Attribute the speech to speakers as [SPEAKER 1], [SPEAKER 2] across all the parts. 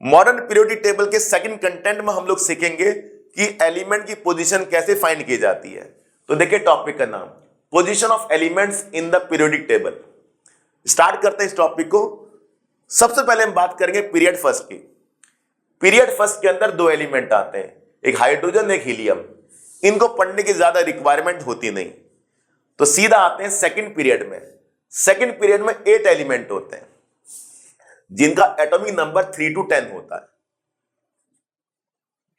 [SPEAKER 1] Modern periodic table के second content में हम लोग सीखेंगे कि एलिमेंट की पोजीशन कैसे फाइंड की जाती है। तो देखिए टॉपिक का नाम position of elements in the periodic table. Start करते हैं इस टॉपिक को। सबसे पहले हम बात करेंगे पीरियड फर्स्ट की। पीरियड फर्स्ट के अंदर दो एलिमेंट आते हैं, एक हाइड्रोजन एक हीलियम। इनको पढ़ने की ज्यादा रिक्वायरमेंट होती नहीं, तो सीधा आते हैं सेकंड पीरियड में। सेकंड पीरियड में 8 एलिमेंट होते हैं जिनका एटॉमिक नंबर 3 to 10 होता है।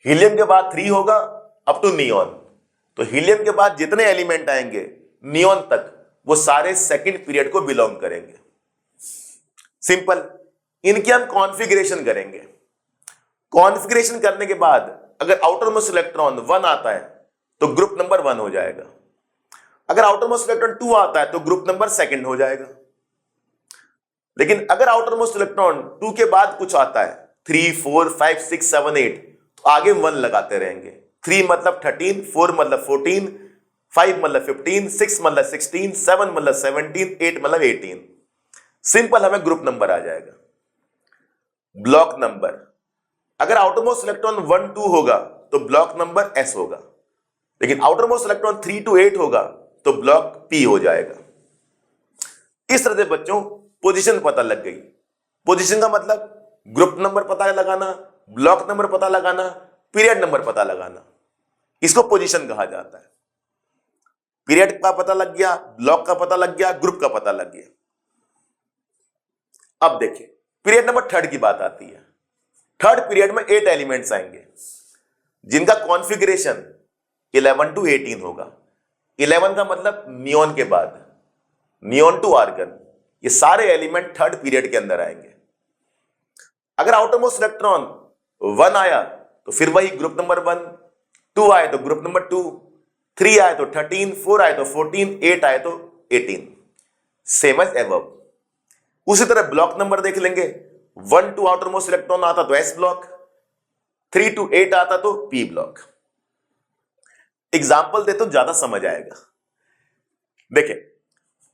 [SPEAKER 1] हीलियम के बाद 3 होगा अप टू नियॉन। तो हीलियम के बाद जितने एलिमेंट आएंगे नियॉन तक वो सारे सेकंड पीरियड को बिलोंग करेंगे। सिंपल। इनकी हम कॉन्फ़िगरेशन करेंगे। कॉन्फ़िगरेशन करने के बाद अगर आउटर मोस्ट इलेक्ट्रॉन 1 आता है तो ग्रुप नंबर 1 हो जाएगा। अगर आउटर मोस्ट इलेक्ट्रॉन 2 आता है तो ग्रुप नंबर सेकंड हो जाएगा। लेकिन अगर आउटर मोस्ट इलेक्ट्रॉन 2 के बाद कुछ आता है 3, 4, 5, 6, 7, 8 तो आगे 1 लगाते रहेंगे। 3 मतलब 13, 4 मतलब 14, 5 मतलब 15, 6 मतलब 16, 7 मतलब 17, 8 मतलब 18। सिंपल हमें ग्रुप नंबर आ जाएगा। ब्लॉक नंबर अगर आउटर मोस्ट इलेक्ट्रॉन 1, 2 होगा तो ब्लॉक नंबर S होगा। लेकिन आउटर मोस्ट इलेक्ट्रॉन 3 to 8 होगा तो ब्लॉक P हो जाएगा। इस तरह से बच्चों पोजीशन पता लग गई। पोजीशन का मतलब ग्रुप नंबर पता लगाना, ब्लॉक नंबर पता लगाना, पीरियड नंबर पता लगाना, इसको पोजीशन कहा जाता है। पीरियड का पता लग गया, ब्लॉक का पता लग गया, ग्रुप का पता लग गया। अब देखिए पीरियड नंबर 3 की बात आती है। थर्ड पीरियड में 8 एलिमेंट्स आएंगे जिनका कॉन्फ़िगरेशन 11 to 18 होगा। 11 का मतलब नियॉन के बाद, नियॉन टू आर्गन, ये सारे एलिमेंट थर्ड पीरियड के अंदर आएंगे। अगर आउटर मोस्ट इलेक्ट्रॉन 1 आया तो फिर वही ग्रुप नंबर 1, 2 आए तो ग्रुप नंबर 2, 3 आए तो 13, 4 आए तो 14, 8 आए तो 18। Same as above. उसी तरह ब्लॉक नंबर देख लेंगे। 1 to आउटर मोस्ट इलेक्ट्रॉन आता तो S ब्लॉक, 3 to 8 आता तो P ब्लॉक। एग्जाम्पल दे तो ज्यादा समझ आएगा। देखिए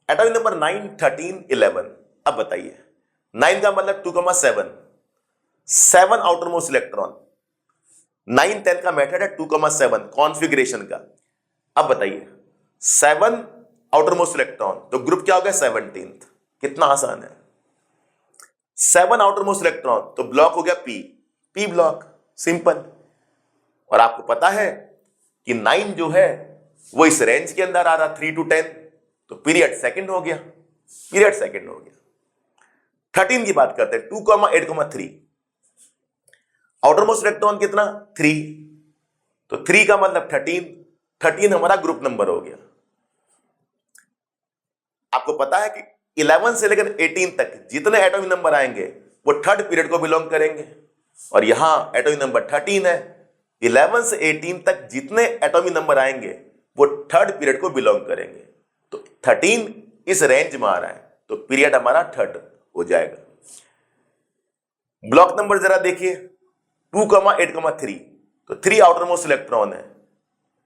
[SPEAKER 1] एटॉमिक नंबर 9, 13, 11। अब बताइए 9 का मतलब 2,7, 7 आउटर मोस्ट इलेक्ट्रॉन। 9, 10 का मेथड है 2,7 कॉन्फ़िगरेशन का। अब बताइए 7 आउटर मोस्ट इलेक्ट्रॉन तो ग्रुप क्या हो गया 17th। कितना आसान है। 7 आउटर मोस्ट इलेक्ट्रॉन तो ब्लॉक हो गया P ब्लॉक। सिंपल। और आपको पता है कि 9 जो है वो इस रेंज के अंदर आ रहा 3 to 10, तो पीरियड सेकंड हो गया। पीरियड सेकंड हो गया। 13 की बात करते हैं 2,8,3। आउटर मोस्ट इलेक्ट्रॉन कितना 3, तो 3 का मतलब 13, 13 हमारा ग्रुप नंबर हो गया। आपको पता है कि 11 से लेकर 18 तक जितने एटॉमिक नंबर आएंगे वो थर्ड पीरियड को बिलोंग करेंगे। और यहां एटॉमिक नंबर 13 है। 11 से 18 तक जितने एटॉमिक नंबर आएंगे वो थर्ड पीरियड को बिलोंग करेंगे। तो 13 इस रेंज में आ रहा है तो पीरियड हमारा थर्ड हो जाएगा। ब्लॉक नंबर जरा देखिए 2,8,3। तो 3 आउटर मोस्ट इलेक्ट्रॉन है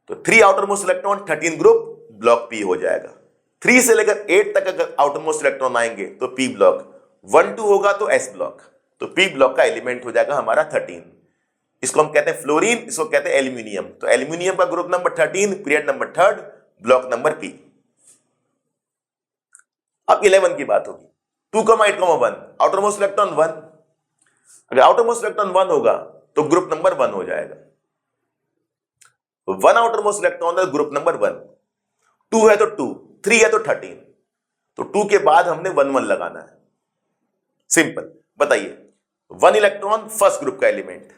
[SPEAKER 1] तो 3 outer most electron 13 group block P हो जाएगा। 3 से लेकर 8 तक अगर आउटर मोस्ट इलेक्ट्रॉन आएंगे तो P ब्लॉक। 1, 2 होगा तो S ब्लॉक। तो P ब्लॉक का एलिमेंट हो जाएगा हमारा 13। इसको हम कहते हैं फ्लोरीन, इसको कहते हैं एल्यूमिनियम। तो एल्यूमिनियम का group number 13, period number 3, block number P। अब 11 की बात होगी 2,8,1 आउटर मोस्ट इलेक्ट्रॉन 1। अगर आउटर मोस्ट इलेक्ट्रॉन 1 होगा तो ग्रुप नंबर 1 हो जाएगा। 1 आउटर मोस्ट इलेक्ट्रॉन है ग्रुप नंबर 1, 2 है तो 2, 3 है तो 13। तो 2 के बाद हमने 1, 1 लगाना है। सिंपल। बताइए 1 इलेक्ट्रॉन फर्स्ट ग्रुप का एलिमेंट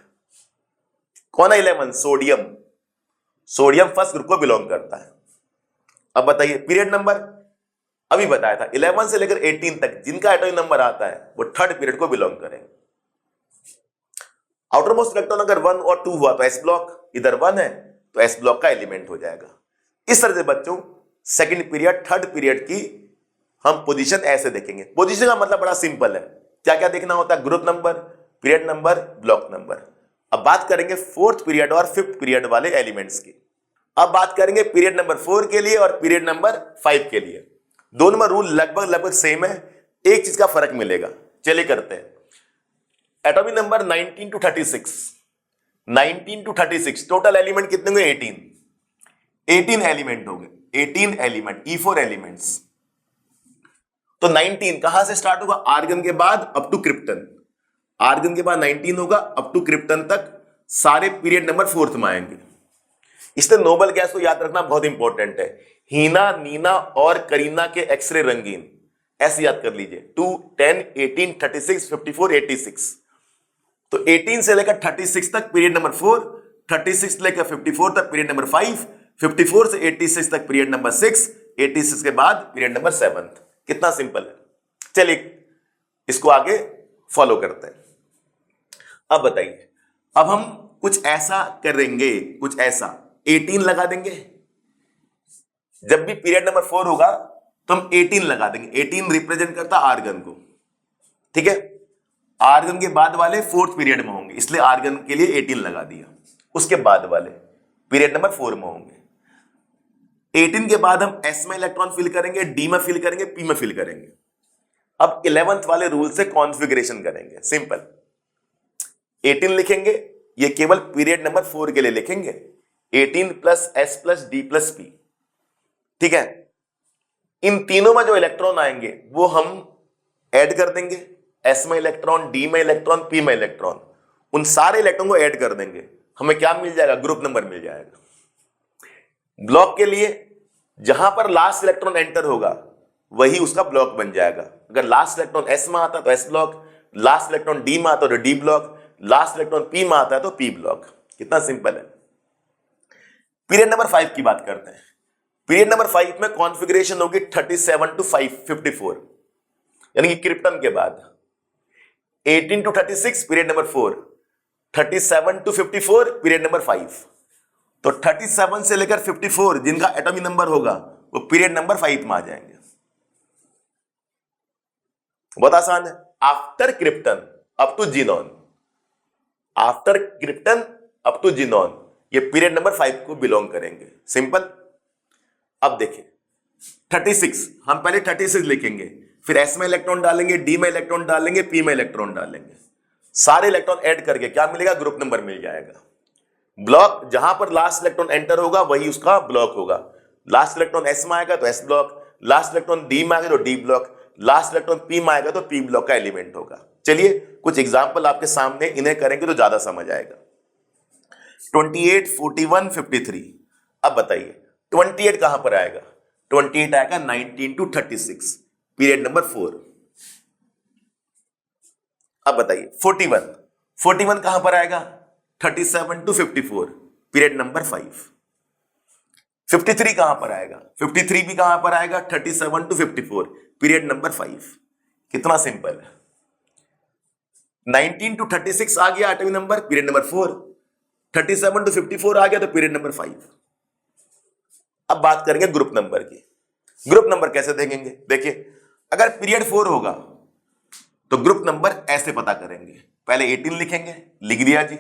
[SPEAKER 1] कौन है 11 सोडियम। सोडियम फर्स्ट ग्रुप को बिलोंग करता है। अब बताइए पीरियड नंबर अभी बताया था 11 से लेकर 18 तक जिनका एटॉमिक नंबर आता है वो थर्ड पीरियड को बिलोंग करेंगे। आउटर मोस्ट इलेक्ट्रॉन अगर 1 और 2 हुआ तो S ब्लॉक, इधर 1 है तो S ब्लॉक का एलिमेंट हो जाएगा। इस तरह से बच्चों सेकंड पीरियड थर्ड पीरियड की हम पोजीशन ऐसे देखेंगे। पोजीशन का मतलब बड़ा सिंपल है। क्या क्या देखना होता है, group number, period number, block number. अब बात करेंगे फोर्थ पीरियड और फिफ्थ पीरियड वाले एलिमेंट्स की। अब बात करेंगे पीरियड नंबर 4 के लिए और पीरियड नंबर 5 के लिए। दोनों में रूल लगभग सेम है, एक चीज का फर्क मिलेगा। चलिए करते हैं। Atomic number 19 to 36, 19 to 36, total element कितने हुए? 18 एलिमेंट हो गए, 18 एलिमेंट, E4 एलिमेंट्स। तो 19 कहां से स्टार्ट होगा? आर्गन के बाद अप टू क्रिप्टन, आर्गन के बाद 19 होगा अप टू क्रिप्टन तक, सारे पीरियड नंबर 4th में आएंगे। इसलिए नोबल गैस को याद रखना बहुत इंपॉर्टेंट है। हीना, नीना और करीना के एक्सरे रंगीन, ऐसे याद कर लीजिए। 2, 10, 18, 36, 54, 86। तो 18 से लेकर 36 तक पीरियड नंबर 4, 36 से लेकर 54 तक पीरियड नंबर 5, 54 से 86 तक पीरियड नंबर 6, 86 के बाद पीरियड नंबर 7। कितना सिंपल है। चलिए इसको आगे फॉलो करते हैं। अब बताइए, अब हम कुछ ऐसा करेंगे, कुछ ऐसा 18 लगा देंगे। जब भी पीरियड नंबर 4 होगा तो हम 18 लगा देंगे। 18 रिप्रेजेंट करता आर्गन को, ठीक है। आर्गन के बाद वाले 4th पीरियड में होंगे, इसलिए आर्गन के लिए 18 लगा दिया। उसके बाद वाले पीरियड नंबर 4 में होंगे। 18 के बाद हम S में इलेक्ट्रॉन फिल करेंगे, D में फिल करेंगे, P में फिल करेंगे। अब 11th वाले रूल से कॉन्फ़िगरेशन करेंगे। सिंपल, 18 लिखेंगे, ये केवल पीरियड नंबर 4 के लिए लिखेंगे। 18 plus S plus D plus P, ठीक है। इन तीनों में जो इलेक्ट्रॉन आएंगे वो हम ऐड कर देंगे। S में इलेक्ट्रॉन, D में इलेक्ट्रॉन, P में इलेक्ट्रॉन, उन सारे इलेक्ट्रॉन को ऐड कर देंगे। हमें क्या मिल जाएगा? ग्रुप नंबर मिल जाएगा। ब्लॉक के लिए जहां पर लास्ट इलेक्ट्रॉन एंटर होगा वही उसका ब्लॉक बन जाएगा। अगर लास्ट इलेक्ट्रॉन S में आता तो S block, last electron D में आता तो D block, last electron P में आता है तो P ब्लॉक। कितना सिंपल है। पीरियड नंबर 5 की बात करते हैं। पीरियड नंबर 5 में कॉन्फ़िगरेशन होगी 37 टू 54, यानी कि क्रिप्टन के बाद। 18 to 36 period number 4, 37 to 54 period number 5। तो 37 से लेकर 54 जिनका एटॉमिक नंबर होगा वो पीरियड नंबर 5 में आ जाएंगे। बहुत आसान है। After krypton up to xenon, after krypton up to xenon, ये पीरियड नंबर 5 को बिलोंग करेंगे। सिंपल। अब देखिए 36, हम पहले 36 लिखेंगे, फिर S में इलेक्ट्रॉन डालेंगे, D में इलेक्ट्रॉन डालेंगे, P में इलेक्ट्रॉन डालेंगे, सारे इलेक्ट्रॉन ऐड करके क्या मिलेगा? ग्रुप नंबर मिल जाएगा। ब्लॉक जहां पर लास्ट इलेक्ट्रॉन एंटर होगा वही उसका ब्लॉक होगा। लास्ट इलेक्ट्रॉन S में आएगा तो S block, last electron D में आएगा तो D block, last electron P में आएगा तो P ब्लॉक का एलिमेंट होगा। चलिए कुछ एग्जाम्पल आपके सामने, इन्हें करेंगे तो ज्यादा समझ आएगा। 28, 41, 53। अब बताइए 28 कहां पर आएगा? 28 आएगा 19 टू 36 पीरियड नंबर 4। अब बताइए 41, 41 कहां पर आएगा? 37 टू 54 पीरियड नंबर 5। 53 कहां पर आएगा? 53 भी कहां पर आएगा? 37 टू 54 पीरियड नंबर 5। कितना सिंपल है। 19 टू 36 आ गया atomic number, period number 4। 37 to 54 आ गया तो पीरियड नंबर 5। अब बात करेंगे ग्रुप नंबर की। ग्रुप नंबर कैसे देखेंगे? देखिए अगर पीरियड 4 होगा तो ग्रुप नंबर ऐसे पता करेंगे। पहले 18 लिखेंगे, लिख दिया जी,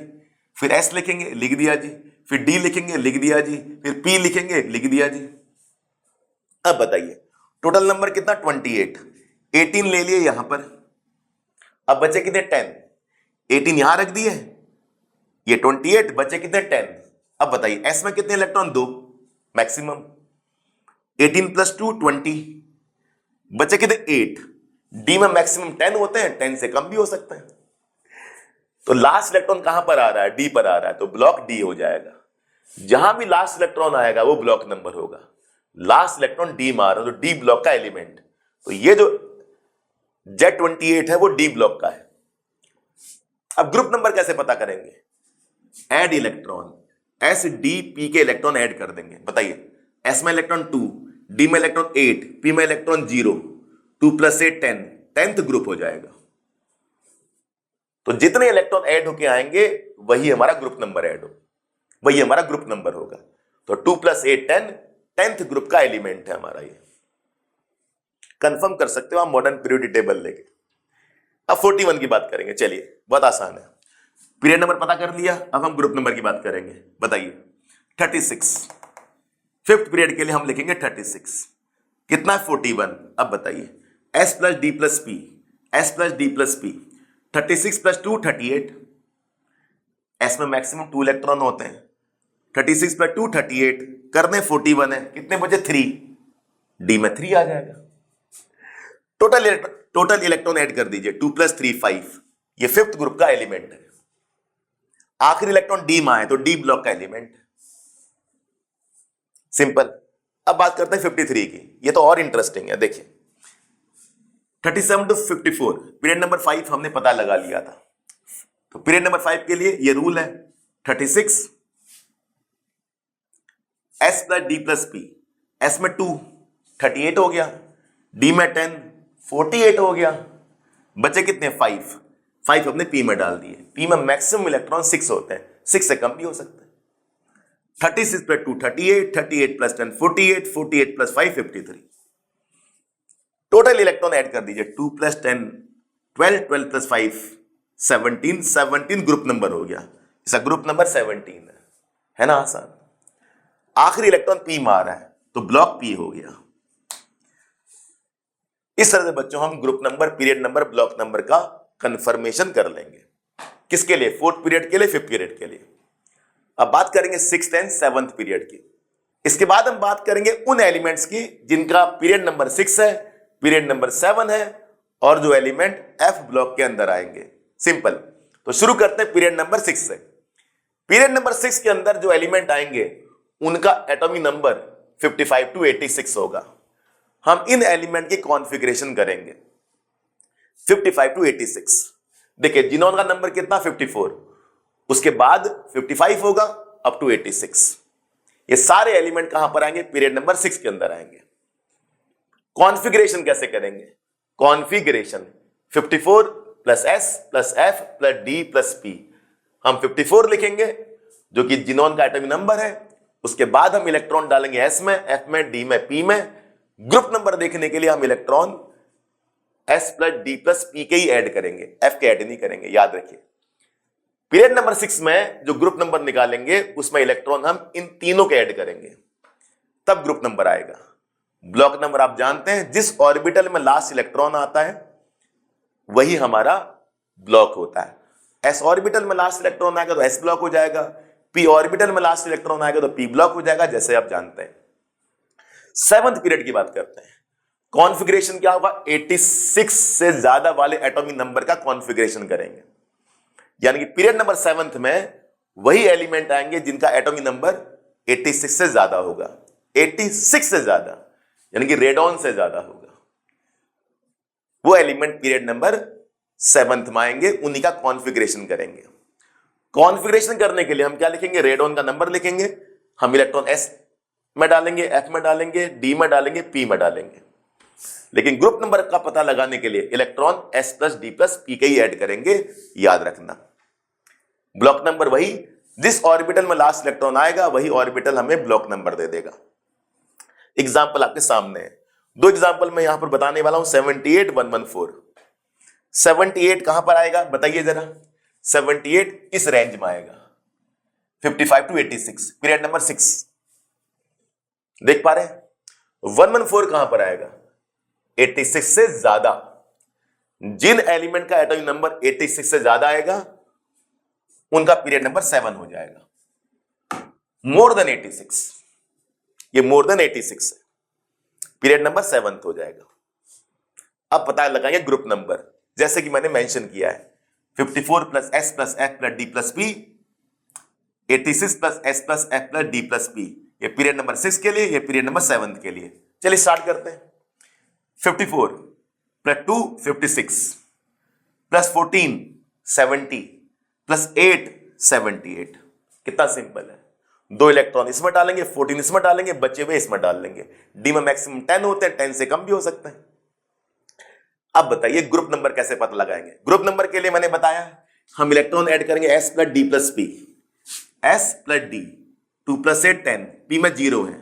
[SPEAKER 1] फिर S लिखेंगे, लिख दिया जी, फिर D लिखेंगे, लिख दिया जी, फिर P लिखेंगे, लिख दिया जी। अब बताइए टोटल नंबर कितना? 28। 18 ले लिए यहां पर, अब बचे कितने? 10। 18 यहां रख दिए, ये 28, बचे कितने? 10। अब बताइए S में कितने इलेक्ट्रॉन? 2 मैक्सिमम। 18 प्लस 2 20, बचे कितने? 8। D में मैक्सिमम 10 होते हैं, 10 से कम भी हो सकते हैं। तो लास्ट इलेक्ट्रॉन कहां पर आ रहा है? D पर आ रहा है, तो ब्लॉक D हो जाएगा। जहां भी लास्ट इलेक्ट्रॉन आएगा वो ब्लॉक नंबर होगा। लास्ट इलेक्ट्रॉन D में आ रहा है तो D ब्लॉक का एलिमेंट। तो ये जो Z28 है वो D ब्लॉक का है। अब ग्रुप नंबर कैसे पता करेंगे? Add electron, S D P के इलेक्ट्रॉन ऐड कर देंगे। बताइए S में इलेक्ट्रॉन 2, D में इलेक्ट्रॉन 8, P में इलेक्ट्रॉन 0, 2 प्लस 8 10, 10th ग्रुप हो जाएगा। तो जितने इलेक्ट्रॉन ऐड होके आएंगे वही हमारा ग्रुप नंबर ऐड हो, वही हमारा ग्रुप नंबर होगा। तो 2 प्लस 8 10, 10th ग्रुप का एलिमेंट है हमारा ये। कंफर्म कर सकते हो आप मॉडर्न पीरियोडिक टेबल लेके। अब 41 की बात करेंगे। चलिए बहुत आसान है, पीरियड नंबर पता कर लिया, अब हम ग्रुप नंबर की बात करेंगे। बताइए 36, 5th पीरियड के लिए हम लिखेंगे 36। कितना है? 41। अब बताइए S plus D plus P, S plus D plus P, 36 plus 2 38, S में मैक्सिमम 2 इलेक्ट्रॉन होते हैं। 36 प्लस 2 38, करने 41 है, कितने बचे 3, डी में 3 आ जाएगा। टोटल इलेक्ट्रॉन ऐड कर दीजिए, 2 प्लस 3 5, ये फिफ्थ ग्रुप का एलिमेंट है। आखिरी इलेक्ट्रॉन डी में आए तो डी ब्लॉक का एलिमेंट, सिंपल। अब बात करते हैं 53 की, ये तो और इंटरेस्टिंग है। देखिए 37 टू 54, पीरियड नंबर 5 हमने पता लगा लिया था। तो पीरियड नंबर 5 के लिए ये रूल है 36 S plus D plus P, S में 2 38 हो गया, डी में 10 48 हो गया, बचे कितने 5 अपने पी में डाल दिए। पी में मैक्सिमम इलेक्ट्रॉन 6 होते हैं, 6 से कम भी हो सकते हैं। 36 plus 2 38, 38 plus 10 48, 48 plus 5 53। Total electron add कर दीजिए, 2 प्लस 10 12, 12 प्लस 5 17, 17 ग्रुप नंबर हो गया। इसका ग्रुप नंबर 17 है ना आसान। आखिरी इलेक्ट्रॉन पी में आ रहा है तो ब्लॉक पी हो गया। इस तरह से बच्चों हम group number, period number, block number का कंफर्मेशन कर लेंगे। किसके लिए? फोर्थ पीरियड के लिए, फिफ्थ पीरियड के लिए। अब बात करेंगे सिक्स्थ एंड सेवंथ पीरियड की। इसके बाद हम बात करेंगे उन एलिमेंट्स की जिनका पीरियड नंबर 6 है, पीरियड नंबर 7 है और जो एलिमेंट एफ ब्लॉक के अंदर आएंगे। सिंपल। तो शुरू करते हैं पीरियड नंबर 6 से। पीरियड नंबर 6 के अंदर जो एलिमेंट आएंगे उनका एटॉमिक नंबर 55 टू 86 होगा। हम इन एलिमेंट की कॉन्फ़िगरेशन करेंगे 55 टू 86। देखिए जिनोन का नंबर कितना 54, उसके बाद 55 होगा अप टू 86। ये सारे एलिमेंट कहां पर आएंगे? पीरियड नंबर 6 के अंदर आएंगे। कॉन्फ़िगरेशन कैसे करेंगे? Configuration 54 plus S plus F plus D plus P. हम 54 लिखेंगे जो कि जिनोन का एटॉमिक नंबर है। उसके बाद हम इलेक्ट्रॉन डालेंगे एस में, एफ में, डी में, पी में। ग्रुप नंबर देखने के लिए हम electron S plus D plus P के ही ऐड करेंगे, एफ के ऐड नहीं करेंगे, याद रखिए। पीरियड नंबर 6 में जो ग्रुप नंबर निकालेंगे उसमें इलेक्ट्रॉन हम इन तीनों के ऐड करेंगे, तब ग्रुप नंबर आएगा। ब्लॉक नंबर आप जानते हैं, जिस ऑर्बिटल में लास्ट इलेक्ट्रॉन आता है वही हमारा ब्लॉक होता है। एस ऑर्बिटल में लास्ट इलेक्ट्रॉन आएगा तो एस ब्लॉक हो जाएगा, पी ऑर्बिटल में लास्ट इलेक्ट्रॉन आएगा तो पी ब्लॉक हो जाएगा, जैसे आप जानते हैं। सेवंथ पीरियड की बात करते हैं। कॉन्फ़िगरेशन क्या होगा? 86 से ज्यादा वाले एटॉमिक नंबर का कॉन्फ़िगरेशन करेंगे। यानी कि पीरियड नंबर 7 में वही एलिमेंट आएंगे जिनका एटॉमिक नंबर 86 से ज्यादा होगा। 86 से ज्यादा यानी कि रेडॉन से ज्यादा होगा, वो एलिमेंट पीरियड नंबर 7 में आएंगे, उन्हीं का कॉन्फ़िगरेशन करेंगे। कॉन्फ़िगरेशन करने के लिए हम क्या लिखेंगे? रेडॉन का नंबर लिखेंगे। हम इलेक्ट्रॉन एस में डालेंगे, एफ में डालेंगे, डी में डालेंगे, पी में डालेंगे। लेकिन ग्रुप नंबर का पता लगाने के लिए electron S plus D plus P के ही ऐड करेंगे, याद रखना। ब्लॉक नंबर वही, जिस ऑर्बिटल में लास्ट इलेक्ट्रॉन आएगा वही ऑर्बिटल हमें ब्लॉक नंबर दे देगा। एग्जाम्पल आपके सामने है, 2 एग्जाम्पल मैं यहां पर बताने वाला हूं। 78 114। 78 कहां पर आएगा बताइए जरा? 78 इस रेंज में आएगा, 55 टू 86, पीरियड नंबर 6। देख पा रहे हैं? 114 कहां पर आएगा? 86 से ज्यादा। जिन एलिमेंट का एटॉमिक नंबर 86 से ज्यादा आएगा उनका पीरियड नंबर 7 हो जाएगा। मोर देन 86, ये मोर देन 86 है, पीरियड नंबर 7 हो जाएगा। अब पता लगाएंगे ग्रुप नंबर, जैसे कि मैंने मेंशन किया है 54 plus S plus F plus D plus P, 86 plus S plus F plus D plus P. ये पीरियड नंबर 6 के लिए, ये पीरियड नंबर 7 के लिए। चलिए स्टार्ट करते हैं। 54 प्लस 2 56 प्लस 14 70 प्लस 8 78। कितना सिंपल है। 2 इलेक्ट्रॉन इसमें डालेंगे, 14 इसमें डालेंगे, बचे हुए इसमें डाल लेंगे। डी में मैक्सिमम 10 होते हैं, 10 से कम भी हो सकते हैं। अब बताइए ग्रुप नंबर कैसे पता लगाएंगे? ग्रुप नंबर के लिए मैंने बताया हम इलेक्ट्रॉन ऐड करेंगे S plus D plus P, S plus D, 2 plus 8 10, P में 0 है,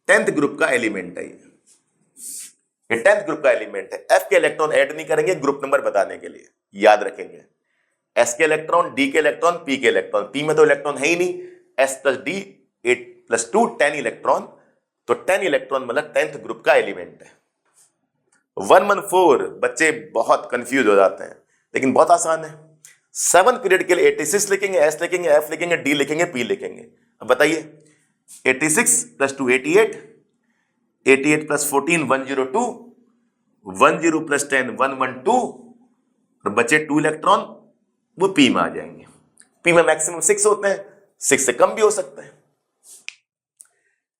[SPEAKER 1] 10th ग्रुप का एलिमेंट है ये 10th ग्रुप का एलिमेंट है। एफ के इलेक्ट्रॉन ऐड नहीं करेंगे ग्रुप नंबर बताने के लिए, याद रखेंगे। एस के इलेक्ट्रॉन, डी के इलेक्ट्रॉन, पी के इलेक्ट्रॉन, पी में तो इलेक्ट्रॉन है ही नहीं, S plus D 8 plus 2 10 electron, तो 10 इलेक्ट्रॉन मतलब 10th ग्रुप का एलिमेंट है। 114 बच्चे बहुत कंफ्यूज हो जाते हैं, लेकिन बहुत आसान है। 7 पीरियड के लिए 86 लिखेंगे, एस लिखेंगे, एफ लिखेंगे, डी लिखेंगे, पी लिखेंगे। अब बताइए 86 + 2 88, 88 + 14 102, 10 + 10 112, और बचे 2 इलेक्ट्रॉन, वो पी में आ जाएंगे। पी में मैक्सिमम 6 होते हैं, 6 से कम भी हो सकते हैं।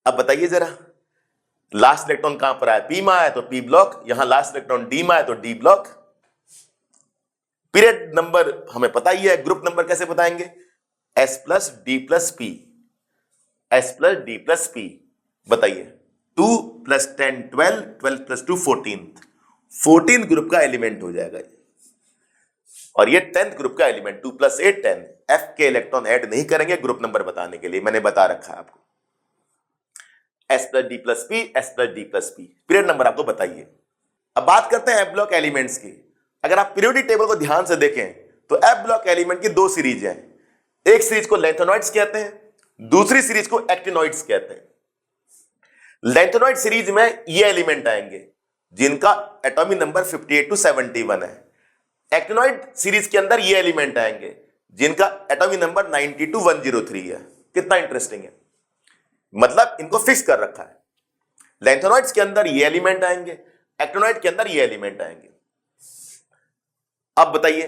[SPEAKER 1] अब बताइए जरा, लास्ट इलेक्ट्रॉन कहां पर आया? पी में आया तो पी ब्लॉक, यहां लास्ट इलेक्ट्रॉन डी में आया तो डी ब्लॉक। पीरियड नंबर हमें पता ही है, ग्रुप नंबर कैसे बताएंगे? S + D + P, S + D + P। बताइए 2 + 10 12, 12 + 2 14, 14 ग्रुप का एलिमेंट हो जाएगा ये। और ये 10th ग्रुप का एलिमेंट 2 + 8 10। F के इलेक्ट्रॉन ऐड नहीं करेंगे ग्रुप नंबर बताने के लिए, मैंने बता रखा है आपको। S + D + P, S + D + P। Period number आपको बताइए। अब बात करते हैं F ब्लॉक एलिमेंट्स की। अगर आप पीरियोडिक टेबल को ध्यान से देखें तो F ब्लॉक एलिमेंट की 2 सीरीज हैं। एक सीरीज को लैंथेनॉइड्स कहते हैं, दूसरी सीरीज को एक्टिनॉइड्स कहते हैं। लैंथेनॉइड सीरीज में ये एलिमेंट आएंगे जिनका एटॉमिक नंबर 58 to 71 है। एक्टिनॉइड सीरीज के अंदर ये एलिमेंट आएंगे जिनका एटॉमिक नंबर 90 to 103 है। कितना इंटरेस्टिंग है, मतलब इनको फिक्स कर रखा है। लैंथेनॉइड्स के अंदर ये एलिमेंट आएंगे, एक्टिनॉइड के अंदर ये एलिमेंट आएंगे। अब बताइए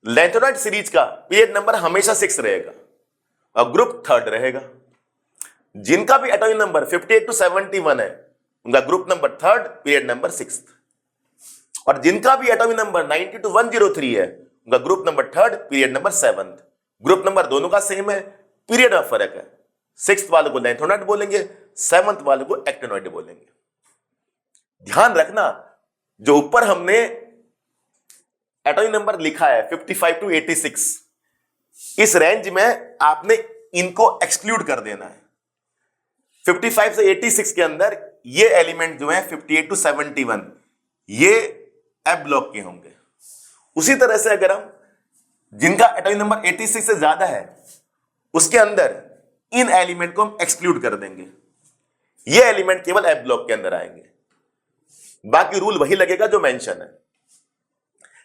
[SPEAKER 1] लैंथेनॉइड सीरीज का पीरियड नंबर हमेशा 6 रहेगा और ग्रुप 3rd रहेगा। जिनका भी एटॉमिक नंबर 58 to 71 है उनका group number 3rd, period number 6th। और जिनका भी एटॉमिक नंबर 90 to 103 है उनका group number 3rd, period number 7th। Group number दोनों का सेम है, पीरियड में फर्क है। 6th वाले को लैंथेनॉइड बोलेंगे, 7th वाले को एक्टिनॉइड बोलेंगे। ध्यान रखना, जो ऊपर हमने एटॉमिक नंबर लिखा है 55 to 86, इस रेंज में आपने इनको एक्सक्लूड कर देना है। 55 से 86 के अंदर ये एलिमेंट जो है 58 to 71 ये F ब्लॉक के होंगे। उसी तरह से अगर हम जिनका एटॉमिक नंबर 86 से ज्यादा है उसके अंदर इन एलिमेंट को हम एक्सक्लूड कर देंगे। ये एलिमेंट केवल F ब्लॉक के अंदर आएंगे, बाकी रूल वही लगेगा जो मेंशन है।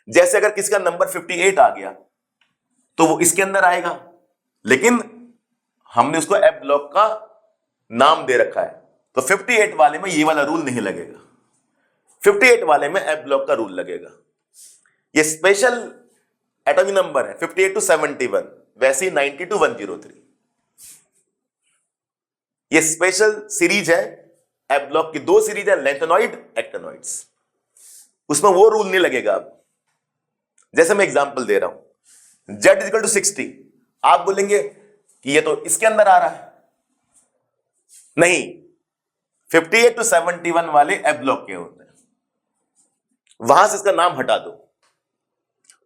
[SPEAKER 1] जैसे अगर किसी का नंबर 58 आ गया तो वो इसके अंदर आएगा, लेकिन हमने उसको F ब्लॉक का नाम दे रखा है, तो 58 वाले में ये वाला रूल नहीं लगेगा, 58 वाले में F ब्लॉक का रूल लगेगा। ये स्पेशल एटॉमिक नंबर है 58 to 71, वैसे ही 90 to 103। ये स्पेशल सीरीज है, F ब्लॉक की 2 सीरीज है, लैंथेनॉइड, एक्टिनॉइड्स। उसमें वो रूल नहीं लगेगा। अब जैसे मैं एग्जांपल दे रहा हूं, Z = 60, आप बोलेंगे कि ये तो इसके अंदर आ रहा है। नहीं, 58 to 71 वाले F ब्लॉक के होते हैं, वहां से इसका नाम हटा दो।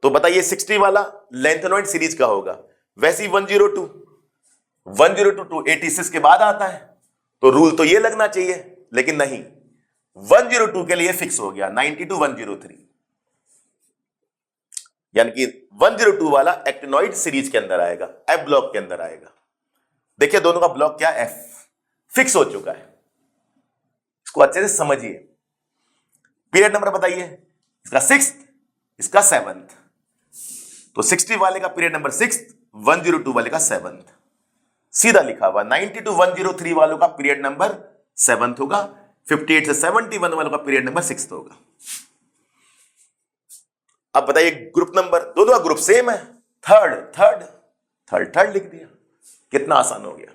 [SPEAKER 1] तो बताइए 60 वाला लैंथेनॉइड सीरीज का होगा, वैसे ही 102 to 86 के बाद आता है, तो रूल तो ये लगना चाहिए, लेकिन नहीं, 102 के लिए फिक्स हो गया 90 to 103, यानी कि 102 वाला एक्टिनॉइड सीरीज के अंदर आएगा, F ब्लॉक के अंदर आएगा। देखिए दोनों का ब्लॉक क्या, F फिक्स हो चुका है। इसको अच्छे से समझिए। पीरियड नंबर बताइए, इसका 6th, इसका 7th। तो 60 वाले का पीरियड नंबर 6th, 102 वाले का 7th। सीधा लिखा हुआ। 90 to 103 वालों का पीरियड नंबर 7th होगा, 58 से 71 वालों का पीरियड नंबर 6th होगा। अब बताइए ग्रुप नंबर, दोनों का ग्रुप सेम है, थर्ड लिख दिया। कितना आसान हो गया।